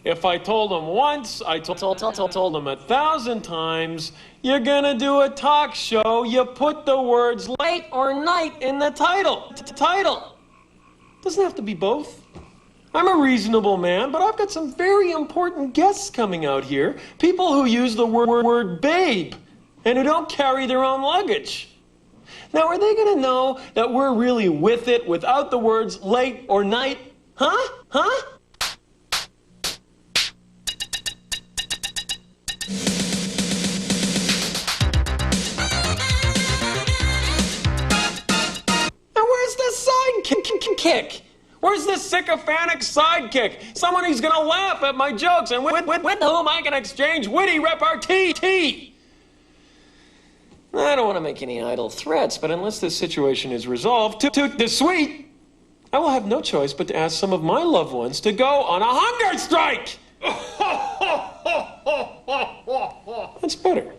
If I told them once, I told them 1,000 times, you're gonna do a talk show, you put the words late or night in the title. Doesn't have to be both. I'm a reasonable man, but I've got some very important guests coming out here. People who use the word babe and who don't carry their own luggage. Now, are they gonna know that we're really with it without the words late or night? Huh? Kick. Where's this sycophantic sidekick? Someone who's gonna laugh at my jokes and with whom I can exchange witty repartee. I don't want to make any idle threats, but unless this situation is resolved to the suite, I will have no choice but to ask some of my loved ones to go on a hunger strike. That's better.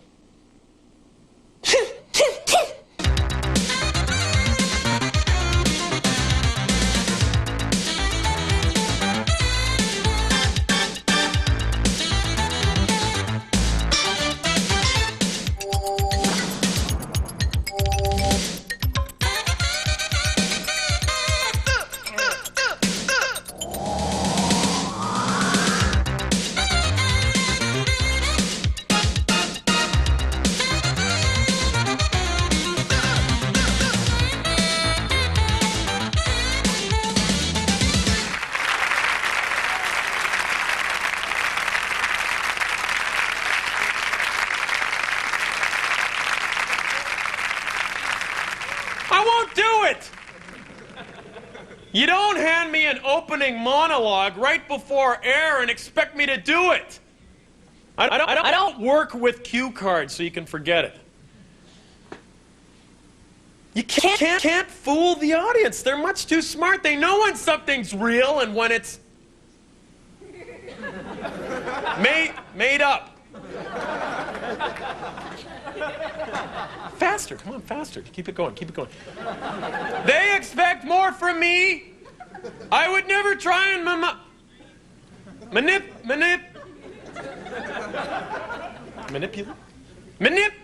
You don't hand me an opening monologue right before air and expect me to do it. I don't work with cue cards, so you can forget it. You can't fool the audience. They're much too smart. They know when something's real and when it's made up. Faster, come on, faster. Keep it going. They expect more from me. I would never try and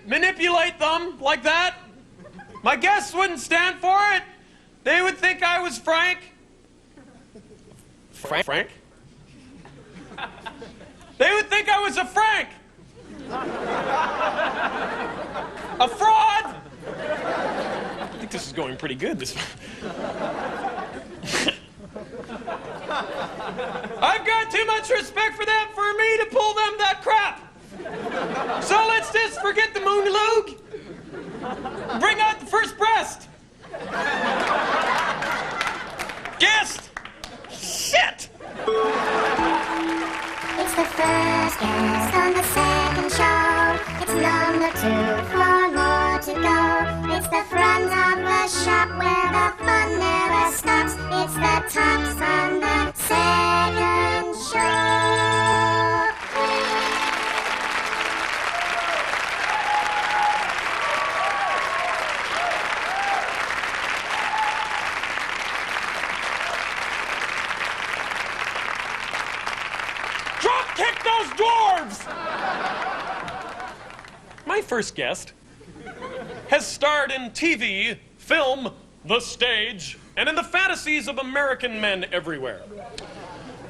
manipulate them like that. My guests wouldn't stand for it. They would think I was Frank? They would think I was a Frank. A fraud! I think this is going pretty good. I've got too much respect for them for me to pull them that crap. So let's just forget the monologue. Bring out the first breast. Guest. Shit. It's the first guest on the second show. It's number 2, 4 more to go. It's the front of the shop where the fun never stops. It's the tops on the second show. Drop kick those dwarves! My first guest has starred in TV, film, the stage, and in the fantasies of American men everywhere.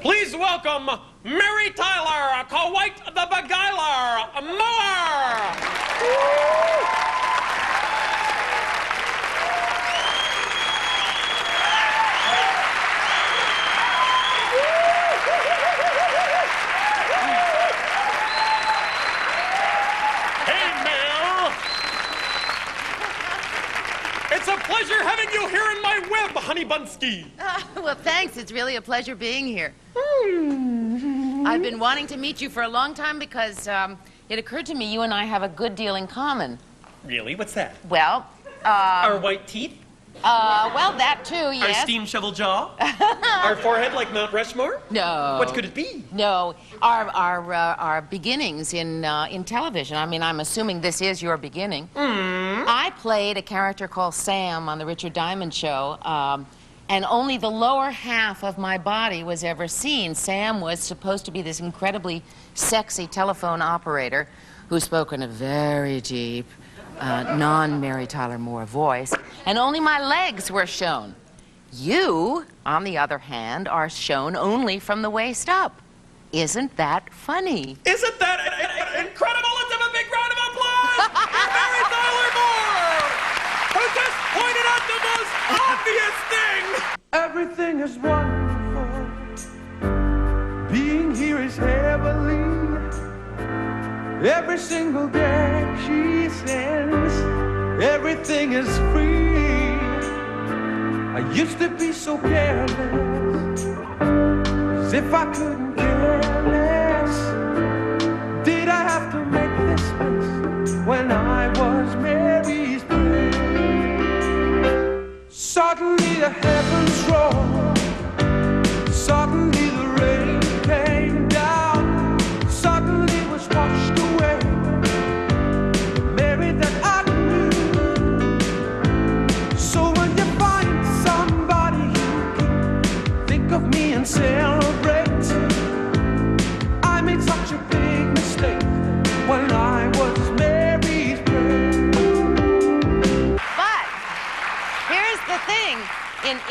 Please welcome Mary Tyler, Kawait the Beguiler, Moore! It's a pleasure having you here in my web, Honey Bunsky. Well, thanks. It's really a pleasure being here. I've been wanting to meet you for a long time because it occurred to me you and I have a good deal in common. Really? What's that? Well, Our white teeth? well, that too, yes. Our steam shovel jaw? Our forehead like Mount Rushmore? No. What could it be? No, our beginnings in television. I mean, I'm assuming this is your beginning. I played a character called Sam on the Richard Diamond Show. and only the lower half of my body was ever seen. Sam was supposed to be this incredibly sexy telephone operator who spoke in a very deep, non-Mary Tyler Moore voice, and only my legs were shown. You, on the other hand, are shown only from the waist up. Isn't that funny? Isn't that incredible? Let's have a big round of applause for Mary Tyler Moore, who just pointed out the most obvious thing. Everything is wonderful. Being here is heavenly. Every single day she sends, everything is free. I used to be so careless, as if I couldn't care less. Did I have to make this mess when I was Mary's friend? Suddenly the heavens roared, suddenly the rain came down, suddenly was washed away the Mary that I knew. So when you find somebody who can think of me and celebrate, I made such a big mistake when I was Mary's friend. But here's the thing.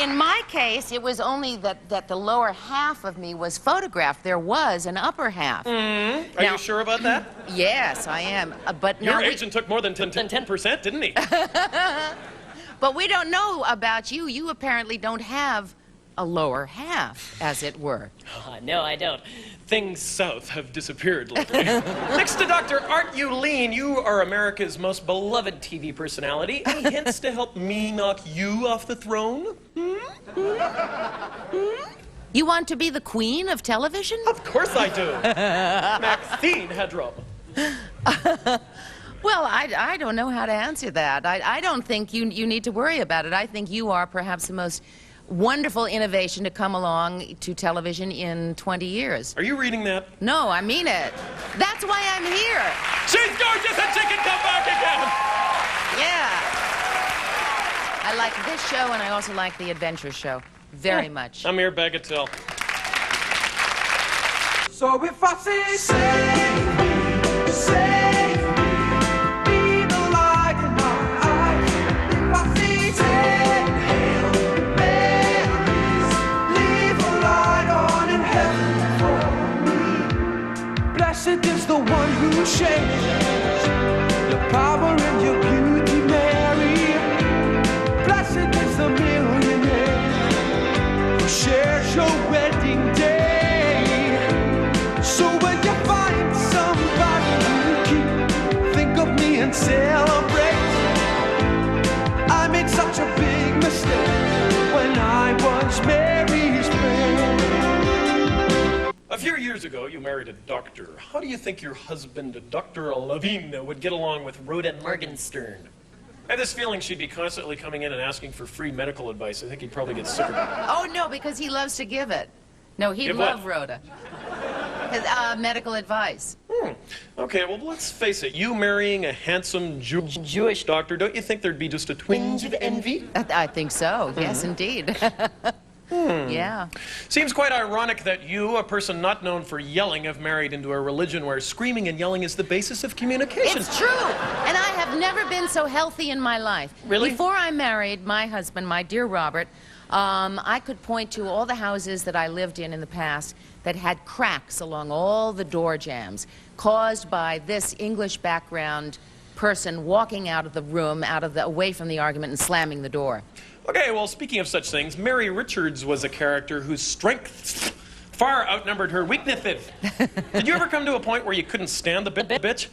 In my case, it was only that the lower half of me was photographed. There was an upper half. Are Now- you sure about that? Yes, I am. But Your now agent took more than 10%, didn't he? but we don't know about you. You apparently don't have a lower half, as it were. No, I don't. Things south have disappeared lately. Next to Dr. Art Uleen, you are America's most beloved TV personality. Any hints to help me knock you off the throne? You want to be the queen of television? Of course I do. Maxine Headroom. Well, I don't know how to answer that. I don't think you need to worry about it. I think you are perhaps the most wonderful innovation to come along to television in 20 years. Are you reading that? No, I mean it. That's why I'm here. She's gorgeous and she can come back again! Yeah. I like this show, and I also like the adventure show very much. I'm here, Bagatelle. So if I say, save me, be the light in my eyes. If I say, take Hail Marys, leave a light on in heaven for me. Blessed is the one who shares your power and your beauty, Mary. Blessed is the millionaire who shares your wedding day. So when you find somebody who can think of me and celebrate, I made such a big mistake when I was Mary's friend. A few years ago, you married a doctor. How do you think your husband, Dr. Levine, would get along with Rhoda Morgenstern? I have this feeling she'd be constantly coming in and asking for free medical advice. I think he'd probably get sick of it. Oh, no, because he loves to give it. No, he'd Give what? love Rhoda. His, medical advice. Okay, well, let's face it. You marrying a handsome Jewish doctor, don't you think there'd be just a twinge of envy? I think so. Yes, indeed. Yeah. Seems quite ironic that you, a person not known for yelling, have married into a religion where screaming and yelling is the basis of communication. It's true. And I have never been so healthy in my life. Really? Before I married my husband, my dear Robert, I could point to all the houses that I lived in the past that had cracks along all the door jambs caused by this English background person walking out of the room, away from the argument and slamming the door. Okay, well, speaking of such things, Mary Richards was a character whose strengths far outnumbered her weaknesses. Did you ever come to a point where you couldn't stand the bitch?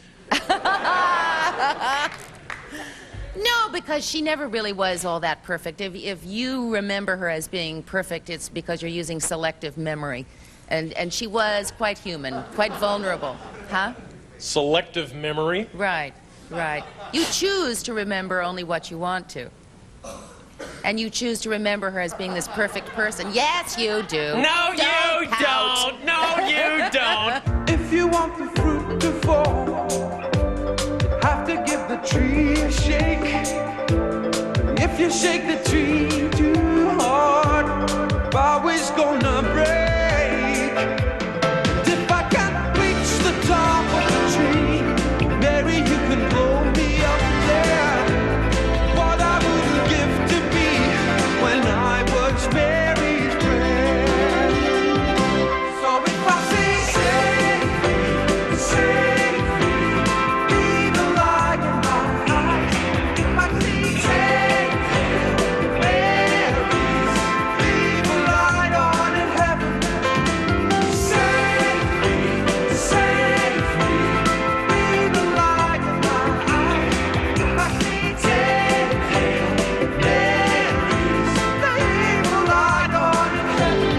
No, because she never really was all that perfect. If you remember her as being perfect, it's because you're using selective memory. And she was quite human, quite vulnerable. Huh? Selective memory? Right, right. You choose to remember only what you want to. And you choose to remember her as being this perfect person. Yes, you do. No, you pout. don't. No, you don't. If you want the fruit to fall, you have to give the tree a shake. If you shake the tree too hard, can blow me up there. What I wouldn't give to be when I was Mary's bread. So if I say, save me, be the light in my eyes. If I say, save Mary's, leave a light on in heaven. Save me, be the light in my eyes. If I say, save Mary's, leave a light on in heaven.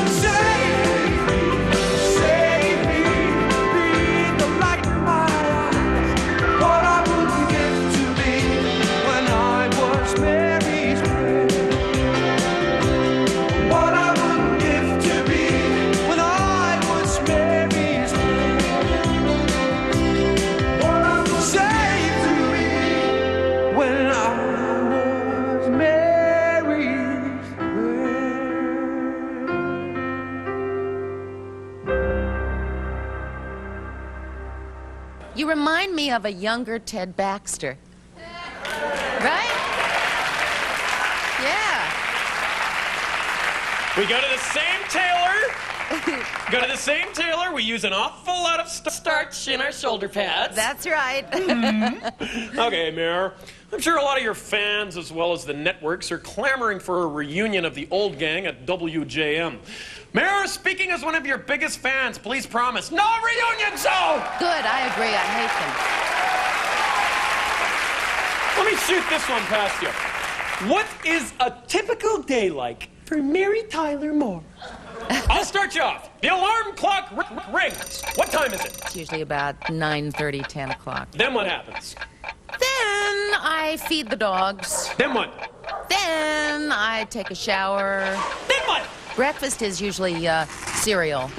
Save me, be the light in my eyes. What I wouldn't give to be when I was Mary's bread. What I wouldn't give to be when I was Mary's bread. What I would save to me when I was Mary's bread. You remind me of a younger Ted Baxter. Right? Yeah. We go to the same tailor. We use an awful lot of starch in our shoulder pads. That's right. Okay, Mayor. I'm sure a lot of your fans, as well as the networks, are clamoring for a reunion of the old gang at WJM. Mayor, speaking as one of your biggest fans, please promise no reunion show! Good, I agree. I hate them. Let me shoot this one past you. What is a typical day like for Mary Tyler Moore? I'll start you off. The alarm clock rings. What time is it? It's usually about 9:30, 10 o'clock. Then what happens? Then I feed the dogs. Then what? Then I take a shower. Then what? Breakfast is usually cereal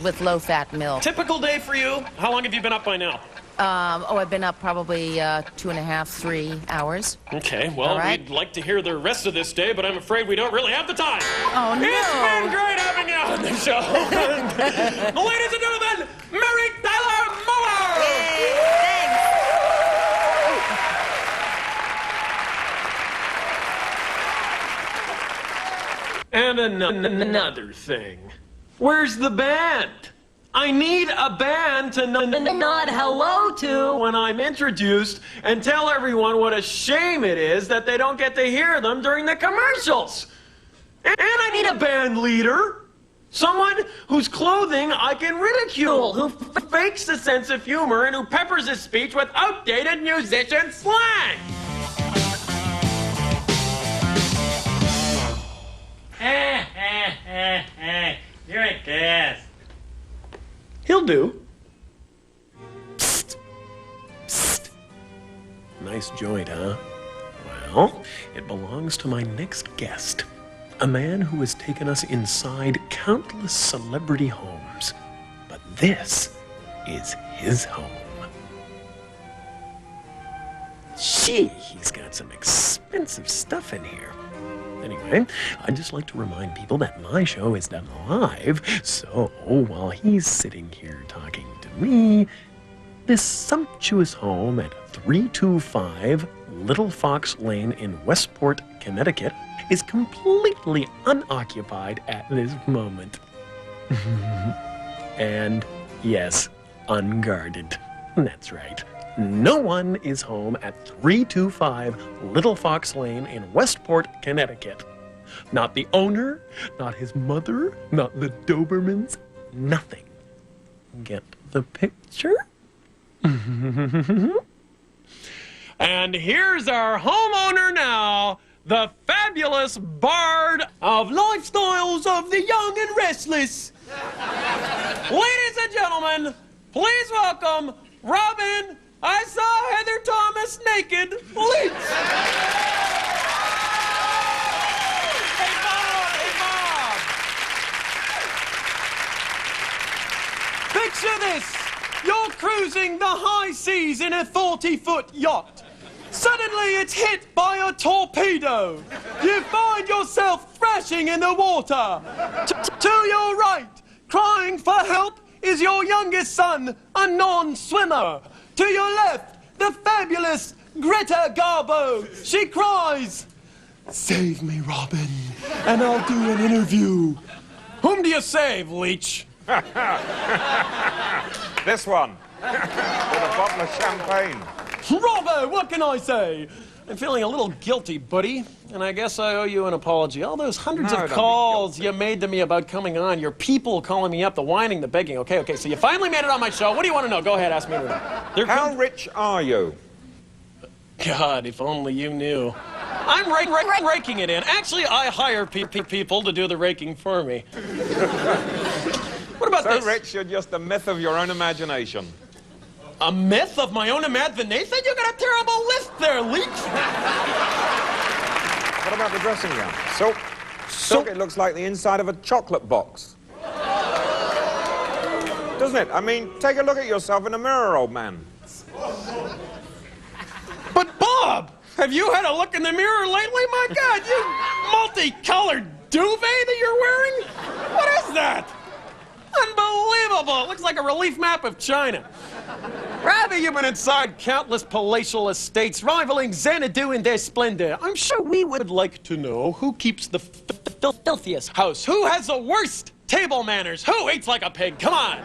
with low-fat milk. Typical day for you? How long have you been up by now? I've been up probably 2.5, 3 hours. Okay, well, All right. we'd like to hear the rest of this day, but I'm afraid we don't really have the time. Oh, no. It's been great having you on the show. Ladies and gentlemen, Mary Tyler Moore! Thanks. And another thing. Where's the band? I need a band to nod hello to when I'm introduced and tell everyone what a shame it is that they don't get to hear them during the commercials. And I need a band leader. Someone whose clothing I can ridicule, who fakes a sense of humor and who peppers his speech with outdated musician slang. You're a gas. He'll do. Psst. Psst. Nice joint, huh? Well, it belongs to my next guest. A man who has taken us inside countless celebrity homes. But this is his home. Gee, he's got some expensive stuff in here. Anyway, I'd just like to remind people that my show is done live, so while he's sitting here talking to me, this sumptuous home at 325 Little Fox Lane in Westport, Connecticut, is completely unoccupied at this moment. And yes, unguarded. That's right. No one is home at 325 Little Fox Lane in Westport, Connecticut. Not the owner, not his mother, not the Dobermans, nothing. Get the picture? And here's our homeowner now, the fabulous bard of lifestyles of the young and restless. Ladies and gentlemen, please welcome Robin, I saw Heather Thomas naked, Leach. Hey, Bob. Picture this. You're cruising the high seas in a 40-foot yacht. Suddenly it's hit by a torpedo. You find yourself thrashing in the water. To your right, crying for help, is your youngest son, a non-swimmer. To your left, the fabulous Greta Garbo. She cries, "Save me, Robin, and I'll do an interview." Whom do you save, Leach? This one. With a bottle of champagne. Robbo, what can I say? I'm feeling a little guilty, buddy, and I guess I owe you an apology. All those hundreds of calls you made to me about coming on, your people calling me up, the whining, the begging. Okay, so you finally made it on my show. What do you want to know? Go ahead, ask me everything. How rich are you? God, if only you knew. I'm raking it in. Actually, I hire people to do the raking for me. What about this? So rich, you're just a myth of your own imagination. A myth of my own imagination? You got a terrible list there, Leach. What about the dressing gown? Silk, it looks like the inside of a chocolate box. Doesn't it? I mean, take a look at yourself in the mirror, old man. But Bob, have you had a look in the mirror lately? My God, you multicolored duvet that you're wearing? What is that? Unbelievable. It looks like a relief map of China. Rather, you've been inside countless palatial estates, rivaling Xanadu in their splendor. I'm sure we would like to know who keeps the filthiest house, who has the worst table manners, who eats like a pig. Come on,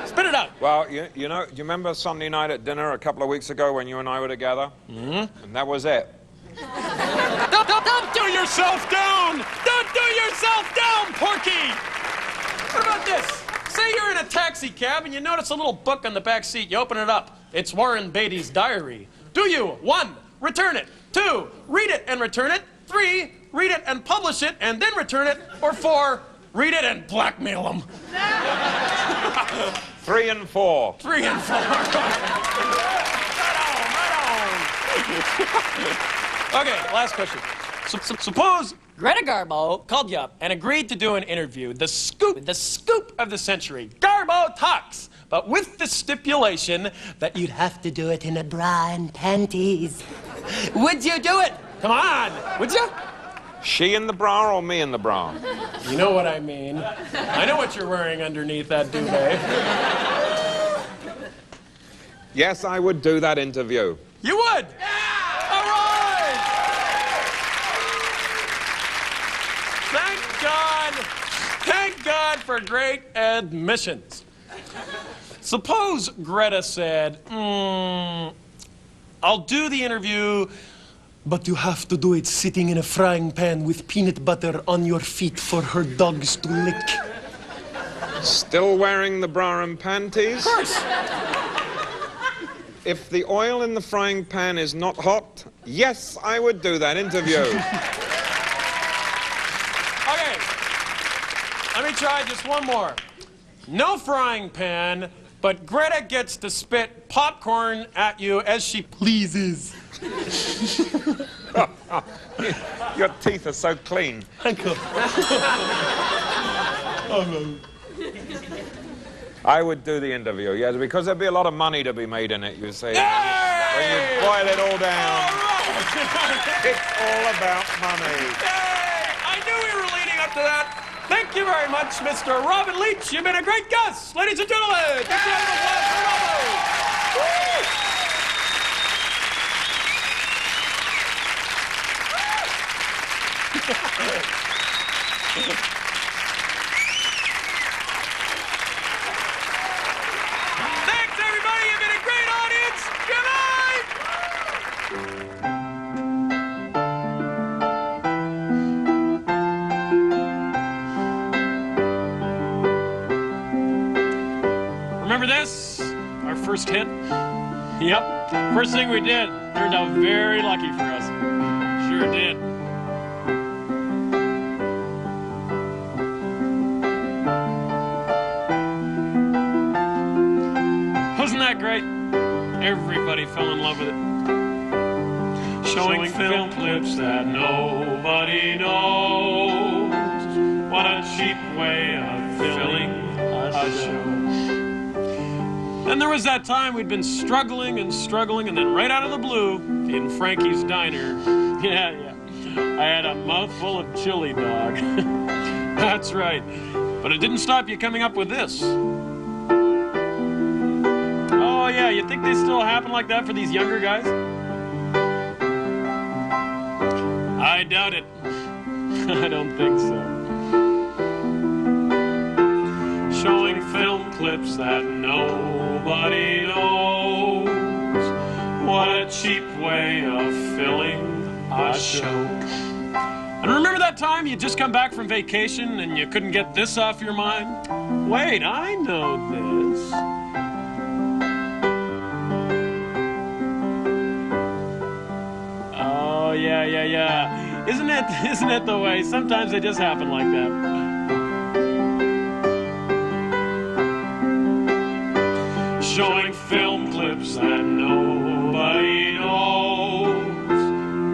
spit it out. Well, you know, do you remember Sunday night at dinner a couple of weeks ago when you and I were together? Mm-hmm. And that was it. Don't do yourself down! Don't do yourself down, Porky! What about this? Say you're in a taxi cab and you notice a little book on the back seat. You open it up. It's Warren Beatty's diary. Do you? 1, return it. 2, read it and return it. 3, read it and publish it and then return it. Or 4, read it and blackmail them. 3 and 4. 3 and 4. Right on. Okay, last question. Suppose Greta Garbo called you up and agreed to do an interview. The scoop of the century. Garbo talks, but with the stipulation that you'd have to do it in a bra and panties. Would you do it? Come on, would you? She in the bra or me in the bra? You know what I mean. I know what you're wearing underneath that duvet. Yes, I would do that interview. You would? All right! Thank God for great admissions. Suppose Greta said, I'll do the interview, but you have to do it sitting in a frying pan with peanut butter on your feet for her dogs to lick. Still wearing the bra and panties? Of course. If the oil in the frying pan is not hot, yes, I would do that interview. Okay. Let me try just one more. No frying pan, but Greta gets to spit popcorn at you as she pleases. Your teeth are so clean. I would do the interview, yes, because there'd be a lot of money to be made in it, you see. Hey! When you boil it all down, Right. it's all about money. Hey! I knew we were leading up to that. Thank you very much, Mr. Robin Leach. You've been a great guest. Ladies and gentlemen, give me a round of applause for Robin. Thanks, everybody. You've been a great audience. Good night. Remember this? Our first hit? Yep. First thing we did turned out very lucky for us. Sure did. Wasn't that great? Everybody fell in love with it. Showing film clips that nobody knows. What a cheap way of filling a show. Then there was that time we'd been struggling, and then right out of the blue, in Frankie's Diner, yeah, I had a mouthful of chili dog. That's right. But it didn't stop you coming up with this. Oh, yeah, you think they still happen like that for these younger guys? I doubt it. I don't think so. Showing film clips that nobody knows. What a cheap way of filling a show. And remember that time you just come back from vacation and you couldn't get this off your mind? Wait, I know this. Oh, yeah. Isn't it the way? Sometimes they just happen like that. Showing film clips that nobody knows.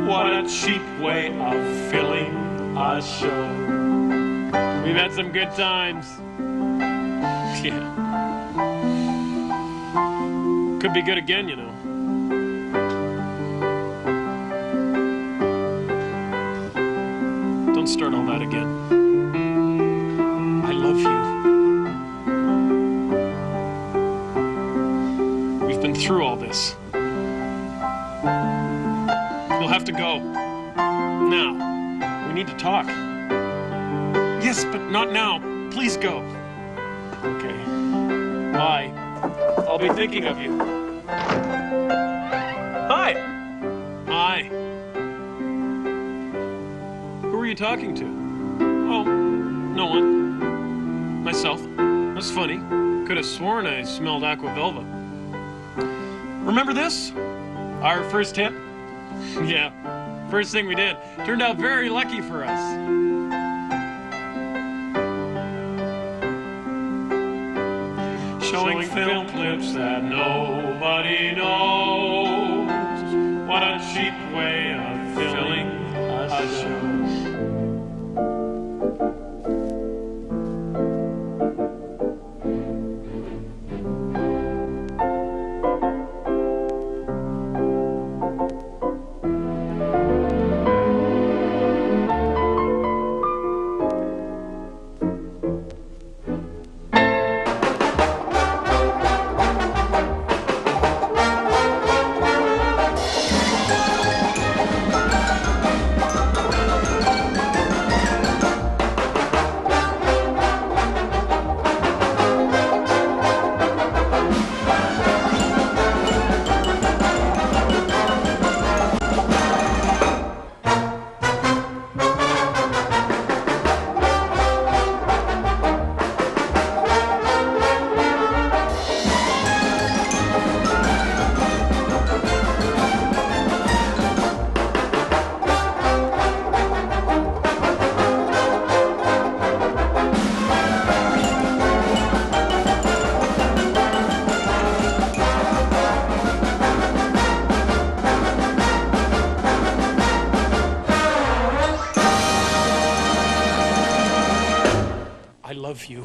What a cheap way of filling a show. We've had some good times. Yeah. Could be good again, you know. Don't start all that again. I love you. We've been through all this. You'll have to go. Now. We need to talk. Yes, but not now. Please go. Okay. Bye. I'll be thinking of you. Hi. Hi. Who are you talking to? Oh, no one. Myself. That's funny. Could have sworn I smelled Aqua Velva. Remember this? Our first hit? Yeah, first thing we did. Turned out very lucky for us. Showing film clips that nobody knows. What a cheap way of filling a show. I love you.